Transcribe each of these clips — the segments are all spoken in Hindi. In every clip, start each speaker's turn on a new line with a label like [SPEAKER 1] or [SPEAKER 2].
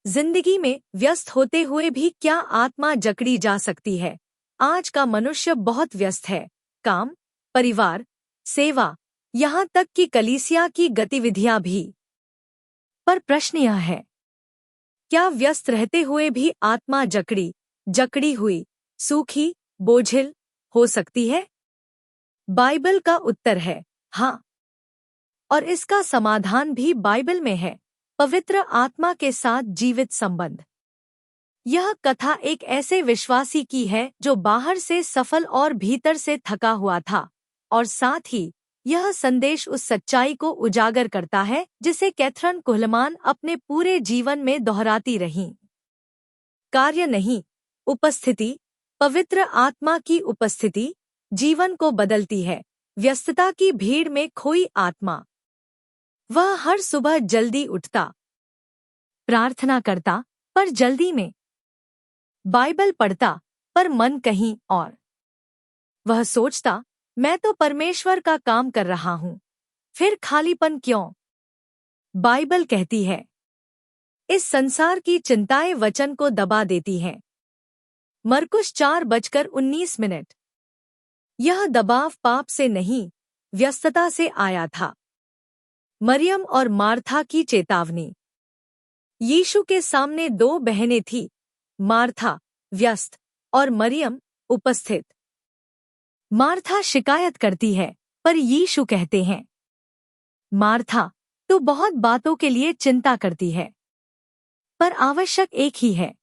[SPEAKER 1] जिंदगी में व्यस्त होते हुए भी क्या आत्मा जकड़ी जा सकती है? आज का मनुष्य बहुत व्यस्त है। काम, परिवार, सेवा, यहाँ तक कि कलीसिया की गतिविधियां भी। पर प्रश्न यह है, क्या व्यस्त रहते हुए भी आत्मा जकड़ी हुई, सूखी, बोझिल हो सकती है? बाइबल का उत्तर है हाँ, और इसका समाधान भी बाइबल में है। पवित्र आत्मा के साथ जीवित संबंध। यह कथा एक ऐसे विश्वासी की है जो बाहर से सफल और भीतर से थका हुआ था, और साथ ही यह संदेश उस सच्चाई को उजागर करता है जिसे कैथरीन कुहलमान अपने पूरे जीवन में दोहराती रहीं। कार्य नहीं, उपस्थिति। पवित्र आत्मा की उपस्थिति जीवन को बदलती है। व्यस्तता की भीड़ में खोई आत्मा। वह हर सुबह जल्दी उठता, प्रार्थना करता, पर जल्दी में, बाइबल पढ़ता, पर मन कहीं और। वह सोचता, मैं तो परमेश्वर का काम कर रहा हूँ, फिर खालीपन क्यों? बाइबल कहती है, इस संसार की चिंताएं वचन को दबा देती हैं। मरकुस 4:19। यह दबाव पाप से नहीं, व्यस्तता से आया था। मरियम और मार्था की चेतावनी। यीशु के सामने दो बहनें थीं, मार्था व्यस्त और मरियम उपस्थित। मार्था शिकायत करती है, पर यीशु कहते हैं, मार्था, तू बहुत बातों के लिए चिंता करती है, पर आवश्यक एक ही है।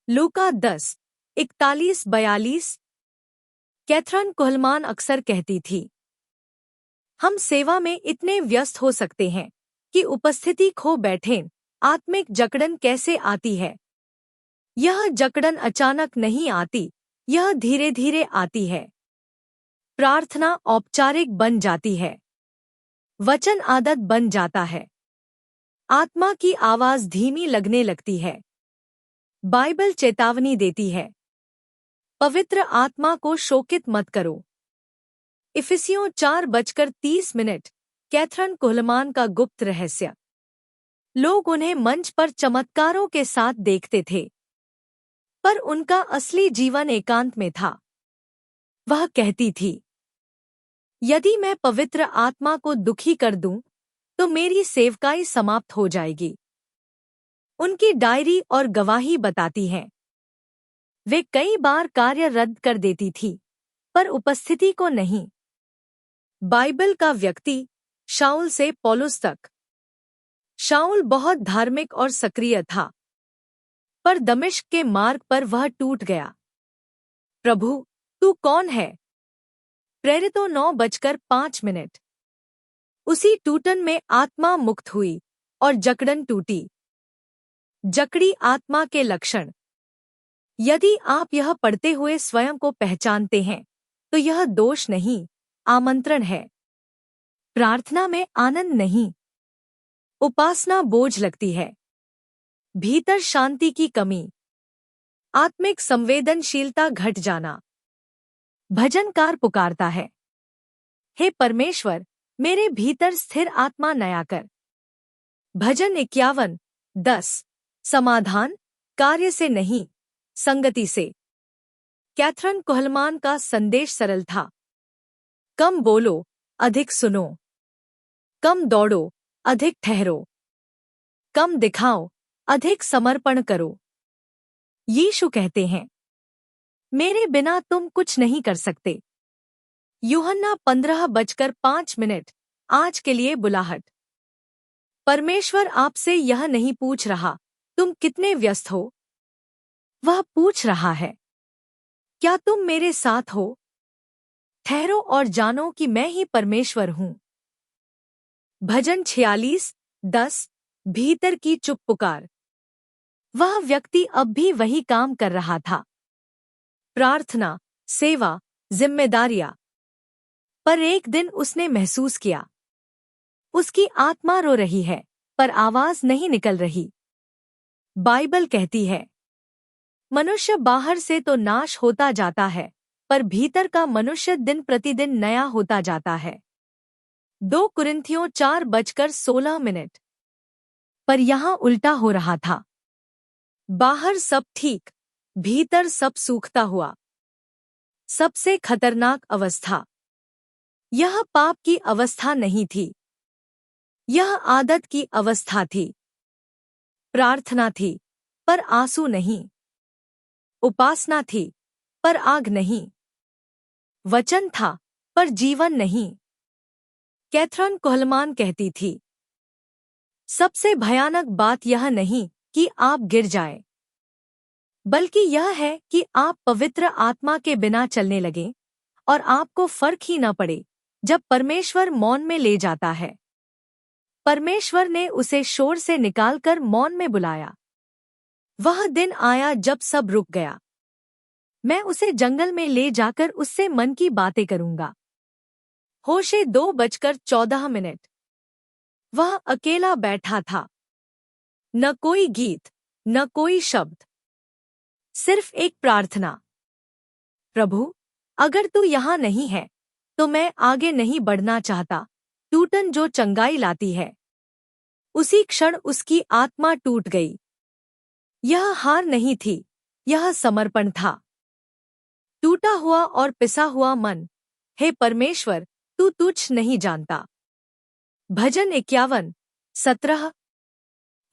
[SPEAKER 1] लूका 10:41-42। कैथरीन कुहलमान अक्सर कहती थी, हम सेवा में इतने व्यस्त हो सकते हैं कि उपस्थिति खो बैठें। आत्मिक जकड़न कैसे आती है? यह जकड़न अचानक नहीं आती, यह धीरे धीरे आती है। प्रार्थना औपचारिक बन जाती है, वचन आदत बन जाता है, आत्मा की आवाज धीमी लगने लगती है। बाइबल चेतावनी देती है, पवित्र आत्मा को शोकित मत करो। इफिसियों 4:30। कैथरीन कुहलमान का गुप्त रहस्य। लोग उन्हें मंच पर चमत्कारों के साथ देखते थे, पर उनका असली जीवन एकांत में था। वह कहती थी, यदि मैं पवित्र आत्मा को दुखी कर दूं, तो मेरी सेवकाई समाप्त हो जाएगी। उनकी डायरी और गवाही बताती हैं, वे कई बार कार्य रद्द कर देती थी, पर उपस्थिति को नहीं। बाइबल का व्यक्ति, शाऊल से पौलुस तक। शाऊल बहुत धार्मिक और सक्रिय था, पर दमिश्क के मार्ग पर वह टूट गया। प्रभु, तू कौन है? प्रेरितों 9:05। उसी टूटन में आत्मा मुक्त हुई और जकड़न टूटी। जकड़ी आत्मा के लक्षण। यदि आप यह पढ़ते हुए स्वयं को पहचानते हैं, तो यह दोष नहीं, आमंत्रण है। प्रार्थना में आनंद नहीं, उपासना बोझ लगती है। भीतर शांति की कमी, आत्मिक संवेदनशीलता घट जाना। भजनकार पुकारता है, हे परमेश्वर, मेरे भीतर स्थिर आत्मा नया कर। भजन 51:10। समाधान, कार्य से नहीं, संगति से। कैथरीन कुहलमान का संदेश सरल था, कम बोलो, अधिक सुनो। कम दौड़ो, अधिक ठहरो। कम दिखाओ, अधिक समर्पण करो। यीशु कहते हैं, मेरे बिना तुम कुछ नहीं कर सकते। यूहन्ना 15:05। आज के लिए बुलाहट। परमेश्वर आपसे यह नहीं पूछ रहा, तुम कितने व्यस्त हो। वह पूछ रहा है, क्या तुम मेरे साथ हो? ठहरो और जानो कि मैं ही परमेश्वर हूँ। भजन 46:10। भीतर की चुप पुकार। वह व्यक्ति अब भी वही काम कर रहा था, प्रार्थना, सेवा, जिम्मेदारियां। पर एक दिन उसने महसूस किया, उसकी आत्मा रो रही है, पर आवाज नहीं निकल रही। बाइबल कहती है, मनुष्य बाहर से तो नाश होता जाता है, पर भीतर का मनुष्य दिन प्रतिदिन नया होता जाता है। 2 कुरिन्थियों 4:16। पर यहाँ उल्टा हो रहा था। बाहर सब ठीक, भीतर सब सूखता हुआ। सबसे खतरनाक अवस्था। यह पाप की अवस्था नहीं थी, यह आदत की अवस्था थी। प्रार्थना थी, पर आंसू नहीं। उपासना थी, पर आग नहीं। वचन था, पर जीवन नहीं। कैथरीन कुहलमान कहती थी, सबसे भयानक बात यह नहीं कि आप गिर जाएं, बल्कि यह है कि आप पवित्र आत्मा के बिना चलने लगें और आपको फर्क ही न पड़े जब परमेश्वर मौन में ले जाता है। परमेश्वर ने उसे शोर से निकालकर मौन में बुलाया। वह दिन आया जब सब रुक गया। मैं उसे जंगल में ले जाकर उससे मन की बातें करूंगा। होशे 2:14। वह अकेला बैठा था। न कोई गीत, न कोई शब्द, सिर्फ एक प्रार्थना। प्रभु, अगर तू यहाँ नहीं है तो मैं आगे नहीं बढ़ना चाहता। टूटन जो चंगाई लाती है। उसी क्षण उसकी आत्मा टूट गई। यह हार नहीं थी, यह समर्पण था। टूटा हुआ और पिसा हुआ मन, हे परमेश्वर, तू तुच्छ नहीं जानता। भजन 51:17।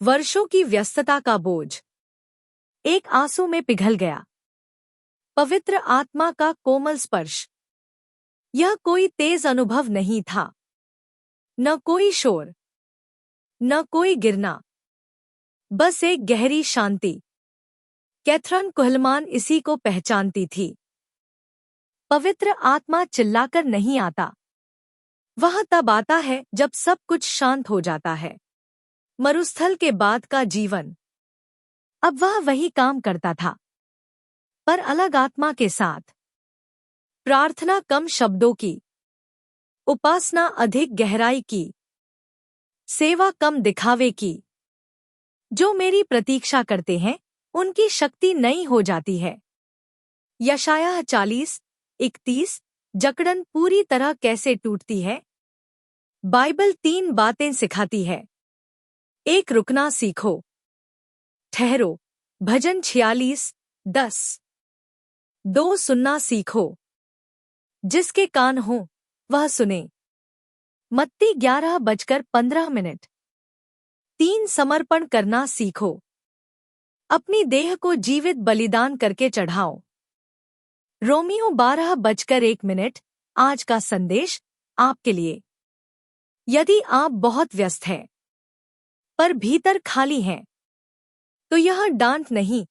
[SPEAKER 1] वर्षों की व्यस्तता का बोझ एक आंसू में पिघल गया। पवित्र आत्मा का कोमल स्पर्श। यह कोई तेज अनुभव नहीं था, न कोई शोर, न कोई गिरना, बस एक गहरी शांति। कैथरीन कुहलमान इसी को पहचानती थी। पवित्र आत्मा चिल्लाकर नहीं आता, वह तब आता है जब सब कुछ शांत हो जाता है। मरुस्थल के बाद का जीवन। अब वह वही काम करता था, पर अलग आत्मा के साथ। प्रार्थना कम शब्दों की, उपासना अधिक गहराई की, सेवा कम दिखावे की। जो मेरी प्रतीक्षा करते हैं उनकी शक्ति नई हो जाती है। यशायाह 40:31। जकड़न पूरी तरह कैसे टूटती है। बाइबल 3 बातें सिखाती है। 1. रुकना सीखो। ठहरो। भजन 46:10। 2. सुनना सीखो। जिसके कान हो वह सुने। मत्ती 11:15। 3. समर्पण करना सीखो। अपनी देह को जीवित बलिदान करके चढ़ाओ। रोमियो 12:1। आज का संदेश आपके लिए। यदि आप बहुत व्यस्त हैं पर भीतर खाली हैं तो यह डांट नहीं,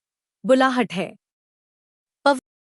[SPEAKER 1] बुलाहट है।